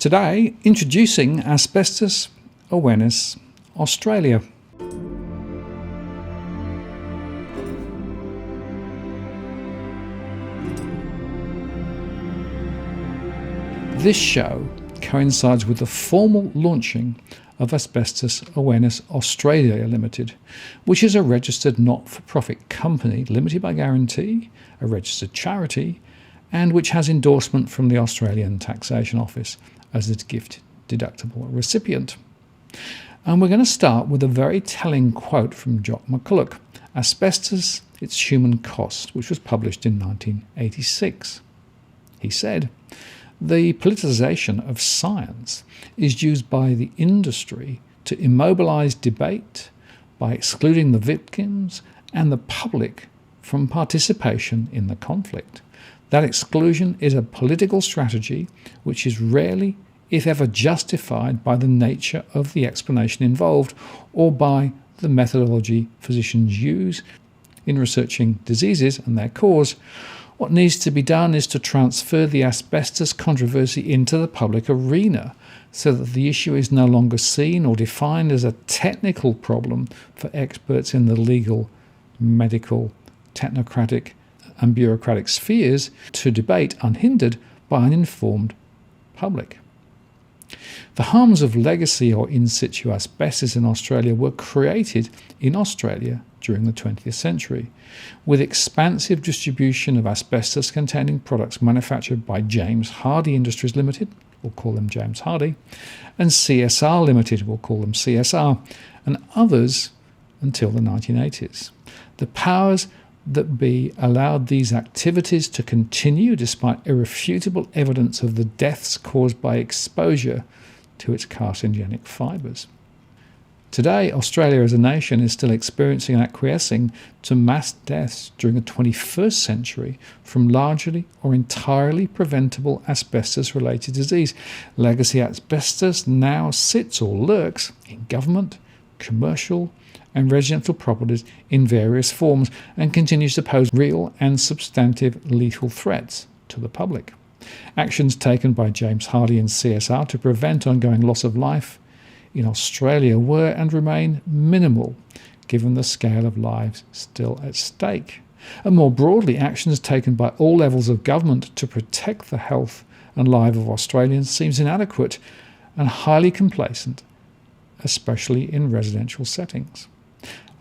Today, introducing Asbestos Awareness Australia. This show coincides with the formal launching of Asbestos Awareness Australia Limited, which is a registered not-for-profit company, limited by guarantee, a registered charity, and which has endorsement from the Australian Taxation Office as its gift deductible recipient. And we're going to start with a very telling quote from Jock McCulloch, Asbestos, Its Human Cost, which was published in 1986. He said, "The politicisation of science is used by the industry to immobilise debate by excluding the victims and the public from participation in the conflict. That exclusion is a political strategy which is rarely, if ever, justified by the nature of the explanation involved or by the methodology physicians use in researching diseases and their cause. What needs to be done is to transfer the asbestos controversy into the public arena so that the issue is no longer seen or defined as a technical problem for experts in the legal, medical, technocratic and bureaucratic spheres to debate unhindered by an informed public." The harms of legacy or in situ asbestos in Australia were created in Australia during the 20th century, with expansive distribution of asbestos-containing products manufactured by James Hardie Industries Limited, we'll call them James Hardie, and CSR Limited, we'll call them CSR, and others until the 1980s. The powers that be allowed these activities to continue despite irrefutable evidence of the deaths caused by exposure to its carcinogenic fibres. Today, Australia as a nation is still experiencing and acquiescing to mass deaths during the 21st century from largely or entirely preventable asbestos-related disease. Legacy asbestos now sits or lurks in government, commercial and residential properties in various forms and continues to pose real and substantive lethal threats to the public. Actions taken by James Hardie and CSR to prevent ongoing loss of life in Australia were and remain minimal, given the scale of lives still at stake. And more broadly, actions taken by all levels of government to protect the health and lives of Australians seems inadequate and highly complacent, especially in residential settings.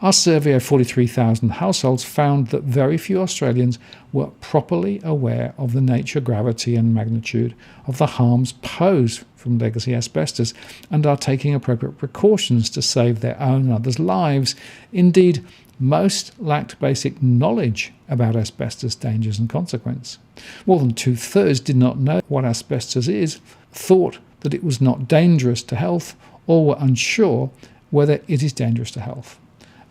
Our survey of 43,000 households found that very few Australians were properly aware of the nature, gravity and magnitude of the harms posed from legacy asbestos and are taking appropriate precautions to save their own and others' lives. Indeed, most lacked basic knowledge about asbestos dangers and consequence. More than 2/3 did not know what asbestos is, thought that it was not dangerous to health, or were unsure whether it is dangerous to health.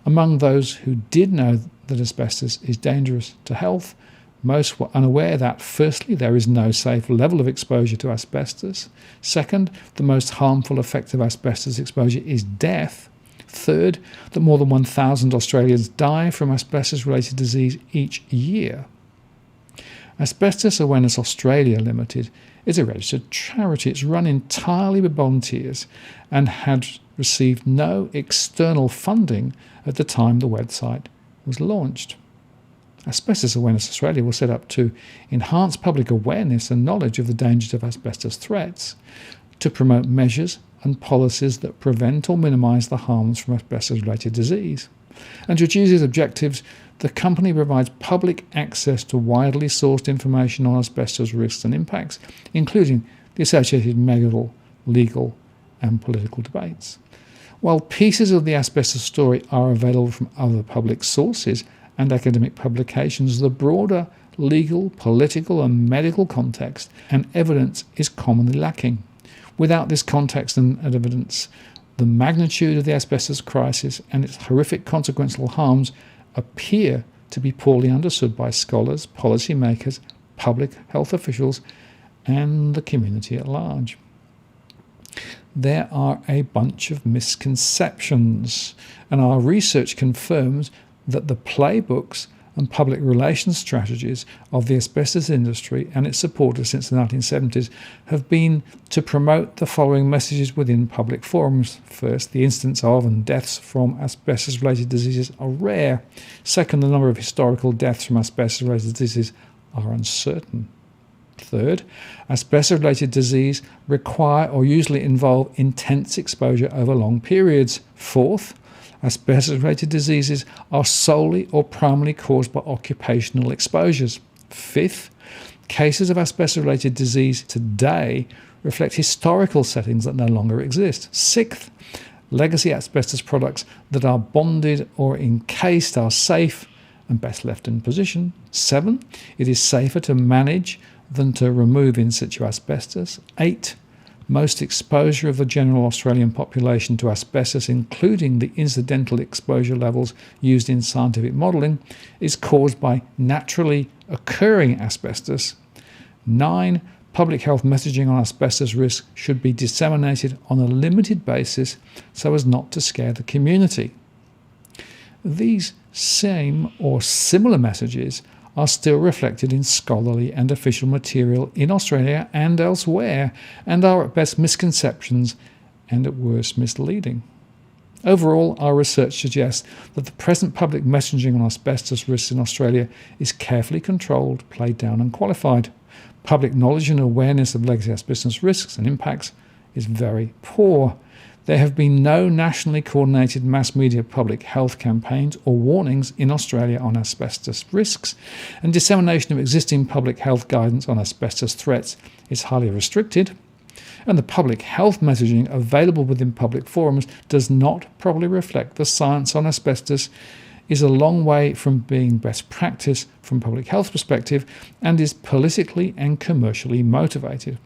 Among those who did know that asbestos is dangerous to health, most were unaware that, firstly, there is no safe level of exposure to asbestos. Second, the most harmful effect of asbestos exposure is death. Third, that more than 1,000 Australians die from asbestos-related disease each year. Asbestos Awareness Australia Limited is a registered charity. It's run entirely by volunteers and had received no external funding at the time the website was launched. Asbestos Awareness Australia was set up to enhance public awareness and knowledge of the dangers of asbestos threats, to promote measures and policies that prevent or minimise the harms from asbestos-related disease. And to achieve these objectives, the company provides public access to widely sourced information on asbestos risks and impacts, including the associated medical, legal and political debates. While pieces of the asbestos story are available from other public sources and academic publications, the broader legal, political and medical context and evidence is commonly lacking. Without this context and evidence, the magnitude of the asbestos crisis and its horrific consequential harms appear to be poorly understood by scholars, policymakers, public health officials and the community at large. There are a bunch of misconceptions, and our research confirms that the playbooks and public relations strategies of the asbestos industry and its supporters since the 1970s have been to promote the following messages within public forums. First, the incidence of and deaths from asbestos-related diseases are rare. Second, the number of historical deaths from asbestos-related diseases are uncertain. Third, asbestos-related disease require or usually involve intense exposure over long periods. Fourth, asbestos-related diseases are solely or primarily caused by occupational exposures. Fifth, cases of asbestos-related disease today reflect historical settings that no longer exist. Sixth, legacy asbestos products that are bonded or encased are safe and best left in position. 7, it is safer to manage than to remove in situ asbestos. 8, most exposure of the general Australian population to asbestos, including the incidental exposure levels used in scientific modelling, is caused by naturally occurring asbestos. 9, public health messaging on asbestos risk should be disseminated on a limited basis so as not to scare the community. These same or similar messages are still reflected in scholarly and official material in Australia and elsewhere, and are at best misconceptions and at worst misleading. Overall, our research suggests that the present public messaging on asbestos risks in Australia is carefully controlled, played down and qualified. Public knowledge and awareness of legacy asbestos risks and impacts is very poor. There have been no nationally coordinated mass media public health campaigns or warnings in Australia on asbestos risks, and dissemination of existing public health guidance on asbestos threats is highly restricted, and the public health messaging available within public forums does not properly reflect the science on asbestos, is a long way from being best practice from a public health perspective, and is politically and commercially motivated.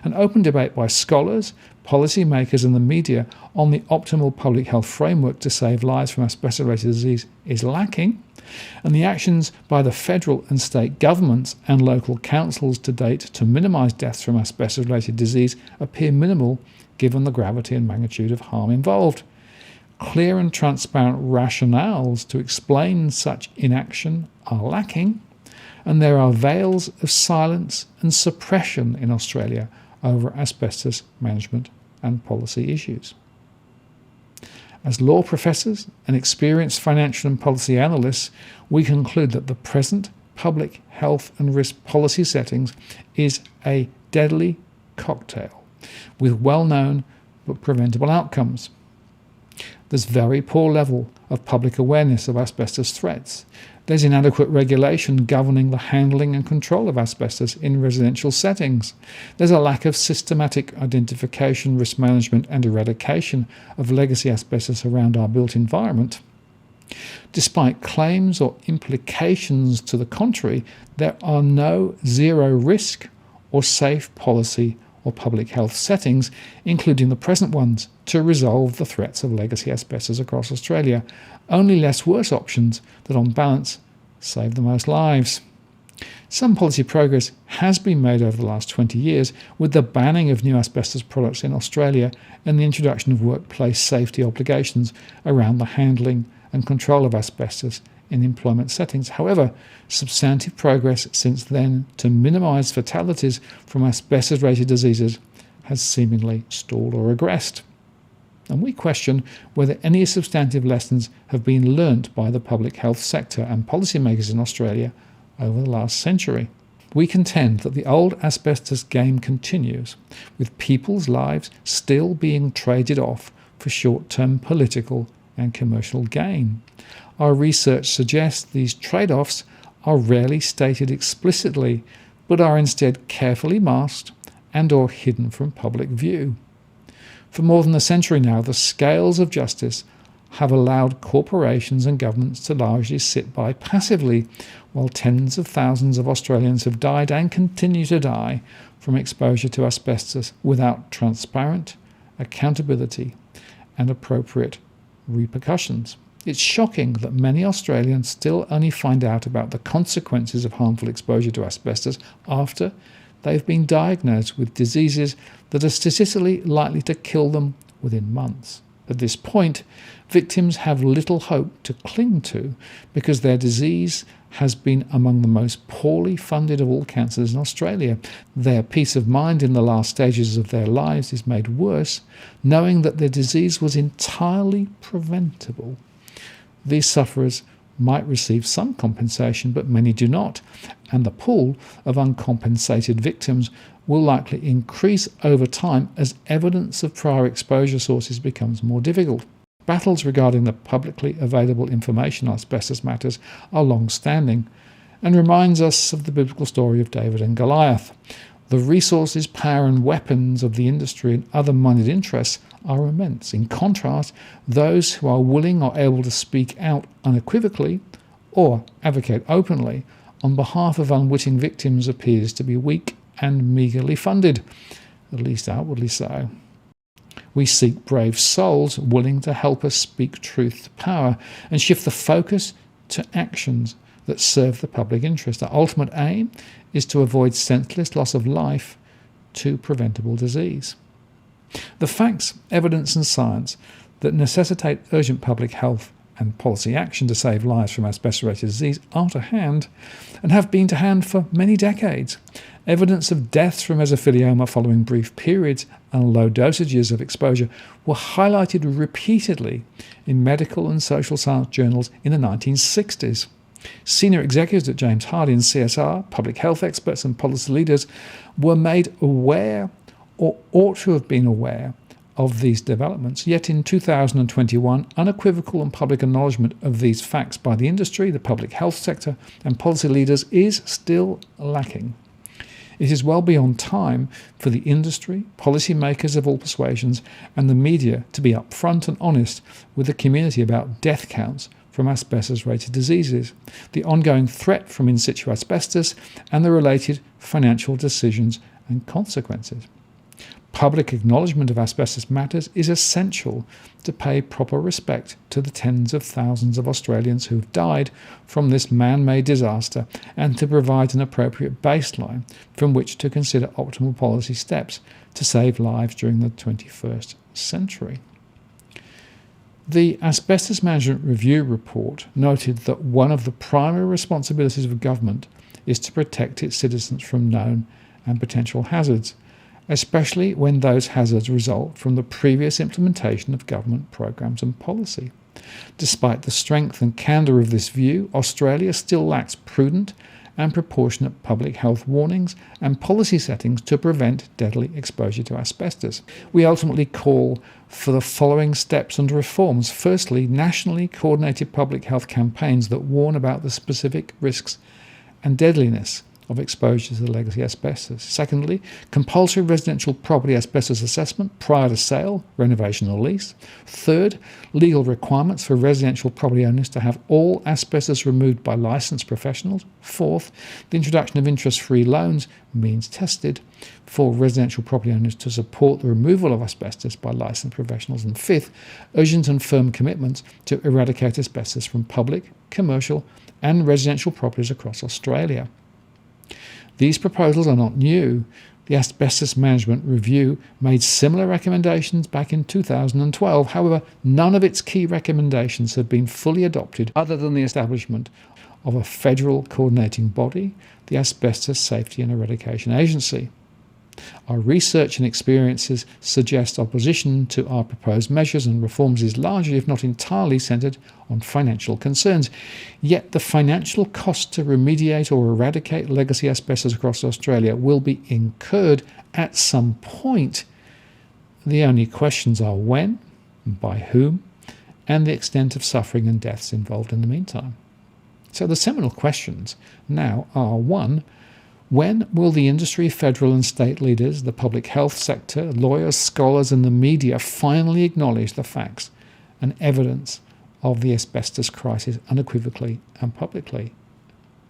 An open debate by scholars, policymakers and the media on the optimal public health framework to save lives from asbestos-related disease is lacking, and the actions by the federal and state governments and local councils to date to minimise deaths from asbestos-related disease appear minimal given the gravity and magnitude of harm involved. Clear and transparent rationales to explain such inaction are lacking, and there are veils of silence and suppression in Australia over asbestos management and policy issues. As law professors and experienced financial and policy analysts, we conclude that the present public health and risk policy settings is a deadly cocktail with well-known but preventable outcomes. There's very poor level of public awareness of asbestos threats. There's inadequate regulation governing the handling and control of asbestos in residential settings. There's a lack of systematic identification, risk management and eradication of legacy asbestos around our built environment. Despite claims or implications to the contrary, there are no zero risk or safe policy or public health settings, including the present ones, to resolve the threats of legacy asbestos across Australia. Only less worse options that on balance save the most lives. Some policy progress has been made over the last 20 years with the banning of new asbestos products in Australia and the introduction of workplace safety obligations around the handling and control of asbestos in employment settings. However, substantive progress since then to minimise fatalities from asbestos-related diseases has seemingly stalled or regressed. And we question whether any substantive lessons have been learnt by the public health sector and policymakers in Australia over the last century. We contend that the old asbestos game continues, with people's lives still being traded off for short-term political and commercial gain. Our research suggests these trade-offs are rarely stated explicitly, but are instead carefully masked and or hidden from public view. For more than a century now, the scales of justice have allowed corporations and governments to largely sit by passively, while tens of thousands of Australians have died and continue to die from exposure to asbestos without transparent accountability and appropriate repercussions. It's shocking that many Australians still only find out about the consequences of harmful exposure to asbestos after they've been diagnosed with diseases that are statistically likely to kill them within months. At this point, victims have little hope to cling to because their disease has been among the most poorly funded of all cancers in Australia. Their peace of mind in the last stages of their lives is made worse, knowing that their disease was entirely preventable. These sufferers might receive some compensation, but many do not, and the pool of uncompensated victims will likely increase over time as evidence of prior exposure sources becomes more difficult. Battles regarding the publicly available information on asbestos matters are long-standing and reminds us of the biblical story of David and Goliath. The resources, power and weapons of the industry and other moneyed interests are immense. In contrast, those who are willing or able to speak out unequivocally or advocate openly on behalf of unwitting victims appears to be weak and meagerly funded, at least outwardly so. We seek brave souls willing to help us speak truth to power and shift the focus to actions that serve the public interest. Our ultimate aim is to avoid senseless loss of life to preventable disease. The facts, evidence and science that necessitate urgent public health and policy action to save lives from asbestos-related disease are to hand and have been to hand for many decades. Evidence of deaths from mesothelioma following brief periods and low dosages of exposure were highlighted repeatedly in medical and social science journals in the 1960s. Senior executives at James Hardie and CSR, public health experts and policy leaders were made aware or ought to have been aware of these developments. Yet in 2021, unequivocal and public acknowledgement of these facts by the industry, the public health sector and policy leaders is still lacking. It is well beyond time for the industry, policymakers of all persuasions and the media to be upfront and honest with the community about death counts from asbestos-related diseases, the ongoing threat from in situ asbestos and the related financial decisions and consequences. Public acknowledgement of asbestos matters is essential to pay proper respect to the tens of thousands of Australians who have died from this man-made disaster and to provide an appropriate baseline from which to consider optimal policy steps to save lives during the 21st century. The Asbestos Management Review report noted that one of the primary responsibilities of government is to protect its citizens from known and potential hazards, especially when those hazards result from the previous implementation of government programs and policy. Despite the strength and candour of this view, Australia still lacks prudent and proportionate public health warnings and policy settings to prevent deadly exposure to asbestos. We ultimately call for the following steps and reforms. Firstly, nationally coordinated public health campaigns that warn about the specific risks and deadliness of exposure to the legacy asbestos. Secondly, compulsory residential property asbestos assessment prior to sale, renovation or lease. Third, legal requirements for residential property owners to have all asbestos removed by licensed professionals. Fourth, the introduction of interest-free loans, means tested, for residential property owners to support the removal of asbestos by licensed professionals. And fifth, urgent and firm commitments to eradicate asbestos from public, commercial and residential properties across Australia. These proposals are not new. The Asbestos Management Review made similar recommendations back in 2012. However, none of its key recommendations have been fully adopted other than the establishment of a federal coordinating body, the Asbestos Safety and Eradication Agency. Our research and experiences suggest opposition to our proposed measures and reforms is largely, if not entirely, centred on financial concerns. Yet the financial cost to remediate or eradicate legacy asbestos across Australia will be incurred at some point. The only questions are when, by whom, and the extent of suffering and deaths involved in the meantime. So the seminal questions now are: 1. When will the industry, federal and state leaders, the public health sector, lawyers, scholars and the media finally acknowledge the facts and evidence of the asbestos crisis unequivocally and publicly?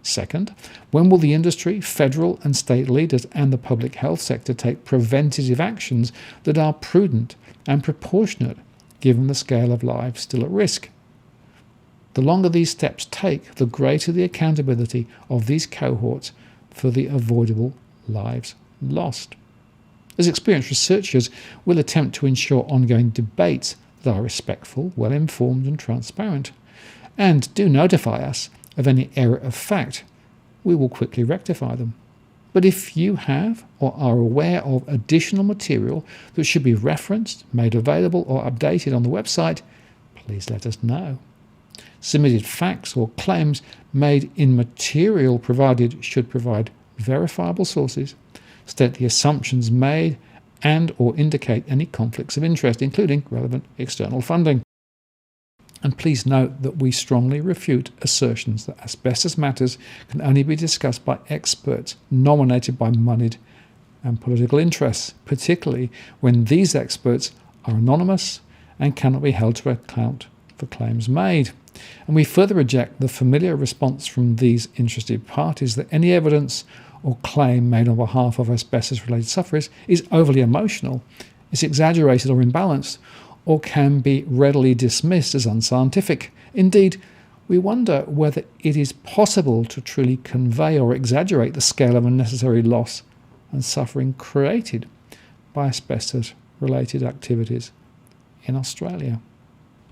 Second, when will the industry, federal and state leaders and the public health sector take preventative actions that are prudent and proportionate given the scale of lives still at risk? The longer these steps take, the greater the accountability of these cohorts for the avoidable lives lost. As experienced researchers, we'll attempt to ensure ongoing debates that are respectful, well-informed and transparent. And do notify us of any error of fact, we will quickly rectify them. But if you have or are aware of additional material that should be referenced, made available or updated on the website, please let us know. Submitted facts or claims made in material provided should provide verifiable sources, state the assumptions made, and or indicate any conflicts of interest, including relevant external funding. And please note that we strongly refute assertions that asbestos matters can only be discussed by experts nominated by moneyed and political interests, particularly when these experts are anonymous and cannot be held to account for claims made. And we further reject the familiar response from these interested parties that any evidence or claim made on behalf of asbestos-related sufferers is overly emotional, is exaggerated or imbalanced, or can be readily dismissed as unscientific. Indeed, we wonder whether it is possible to truly convey or exaggerate the scale of unnecessary loss and suffering created by asbestos-related activities in Australia.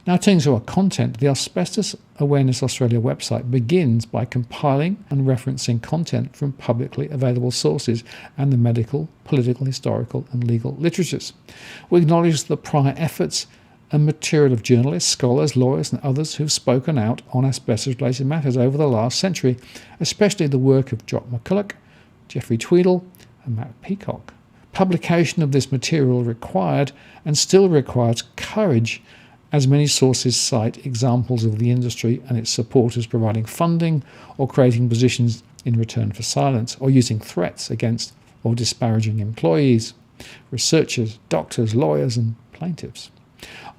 Now turning to our content, the Asbestos Awareness Australia website begins by compiling and referencing content from publicly available sources and the medical, political, historical and legal literatures. We acknowledge the prior efforts and material of journalists, scholars, lawyers and others who've spoken out on asbestos-related matters over the last century, especially the work of Jock McCulloch, Geoffrey Tweedle and Matt Peacock. Publication of this material required and still requires courage, as many sources cite examples of the industry and its supporters providing funding or creating positions in return for silence, or using threats against or disparaging employees, researchers, doctors, lawyers and plaintiffs.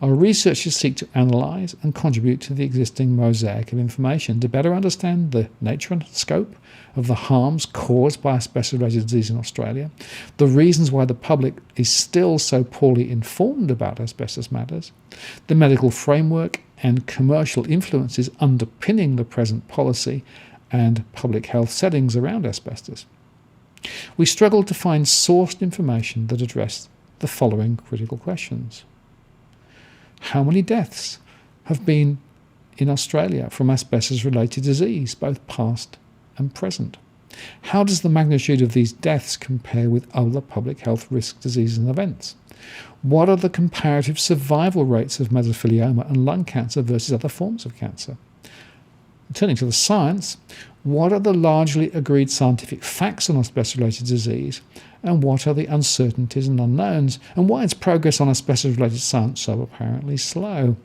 Our researchers seek to analyse and contribute to the existing mosaic of information to better understand the nature and scope of the harms caused by asbestos-related disease in Australia, the reasons why the public is still so poorly informed about asbestos matters, the medical framework and commercial influences underpinning the present policy and public health settings around asbestos. We struggled to find sourced information that addressed the following critical questions. How many deaths have been in Australia from asbestos-related disease, both past and present? How does the magnitude of these deaths compare with other public health risk diseases and events? What are the comparative survival rates of mesothelioma and lung cancer versus other forms of cancer? Turning to the science, what are the largely agreed scientific facts on asbestos-related disease, and what are the uncertainties and unknowns, and why is progress on asbestos-related science so apparently slow?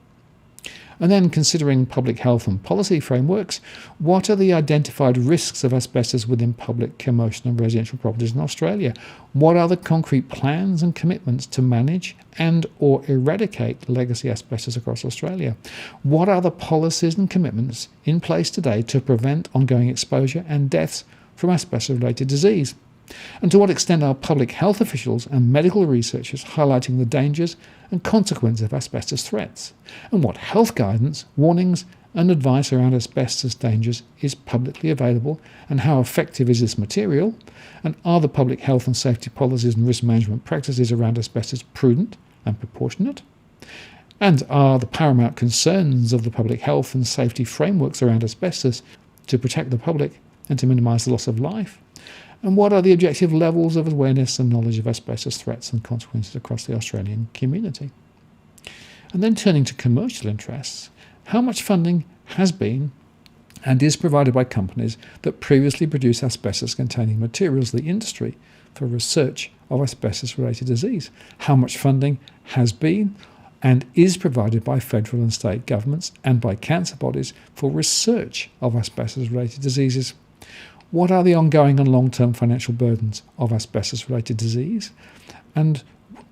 And then, considering public health and policy frameworks, what are the identified risks of asbestos within public, commercial and residential properties in Australia? What are the concrete plans and commitments to manage and or eradicate legacy asbestos across Australia? What are the policies and commitments in place today to prevent ongoing exposure and deaths from asbestos-related disease? And to what extent are public health officials and medical researchers highlighting the dangers and consequences of asbestos threats? And what health guidance, warnings and advice around asbestos dangers is publicly available, and how effective is this material? And are the public health and safety policies and risk management practices around asbestos prudent and proportionate? And are the paramount concerns of the public health and safety frameworks around asbestos to protect the public and to minimise the loss of life? And what are the objective levels of awareness and knowledge of asbestos threats and consequences across the Australian community? And then turning to commercial interests, how much funding has been and is provided by companies that previously produced asbestos-containing materials to the industry for research of asbestos-related disease? How much funding has been and is provided by federal and state governments and by cancer bodies for research of asbestos-related diseases? What are the ongoing and long-term financial burdens of asbestos-related disease? And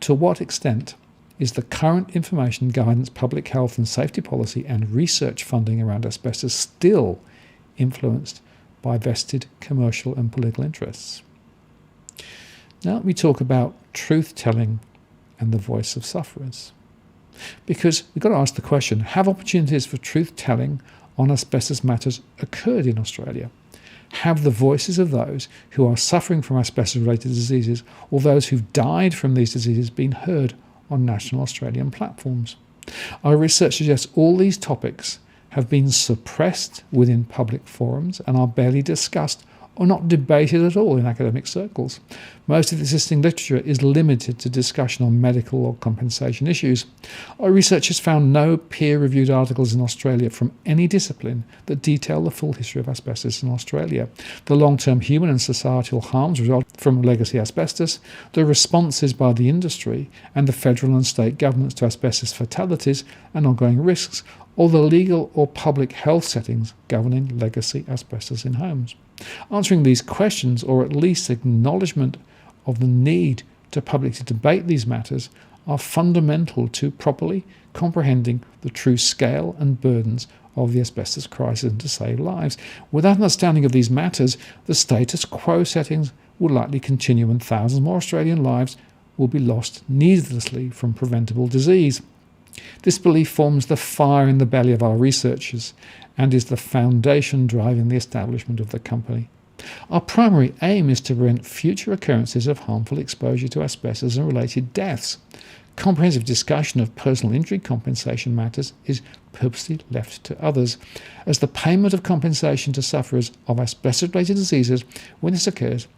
to what extent is the current information, guidance, public health and safety policy and research funding around asbestos still influenced by vested commercial and political interests? Now let me talk about truth-telling and the voice of sufferers. Because we've got to ask the question, have opportunities for truth-telling on asbestos matters occurred in Australia? Have the voices of those who are suffering from asbestos-related diseases or those who've died from these diseases been heard on national Australian platforms? Our research suggests all these topics have been suppressed within public forums and are barely discussed or not debated at all in academic circles. Most of the existing literature is limited to discussion on medical or compensation issues. Our research has found no peer-reviewed articles in Australia from any discipline that detail the full history of asbestos in Australia, the long-term human and societal harms resulting from legacy asbestos, the responses by the industry and the federal and state governments to asbestos fatalities and ongoing risks, or the legal or public health settings governing legacy asbestos in homes. Answering these questions, or at least acknowledgement of the need to publicly debate these matters, are fundamental to properly comprehending the true scale and burdens of the asbestos crisis and to save lives. Without an understanding of these matters, the status quo settings will likely continue and thousands more Australian lives will be lost needlessly from preventable disease. This belief forms the fire in the belly of our researchers and is the foundation driving the establishment of the company. Our primary aim is to prevent future occurrences of harmful exposure to asbestos and related deaths. Comprehensive discussion of personal injury compensation matters is purposely left to others, as the payment of compensation to sufferers of asbestos-related diseases when this occurs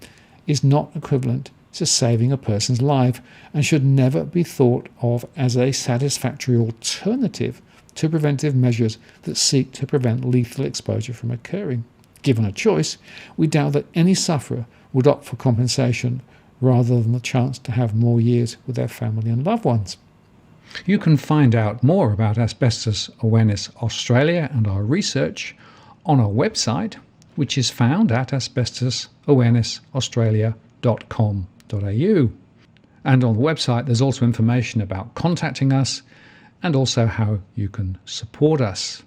is not equivalent to saving a person's life and should never be thought of as a satisfactory alternative to preventive measures that seek to prevent lethal exposure from occurring. Given a choice, we doubt that any sufferer would opt for compensation rather than the chance to have more years with their family and loved ones. You can find out more about Asbestos Awareness Australia and our research on our website, which is found at asbestosawarenessaustralia.com. And on the website there's also information about contacting us and also how you can support us.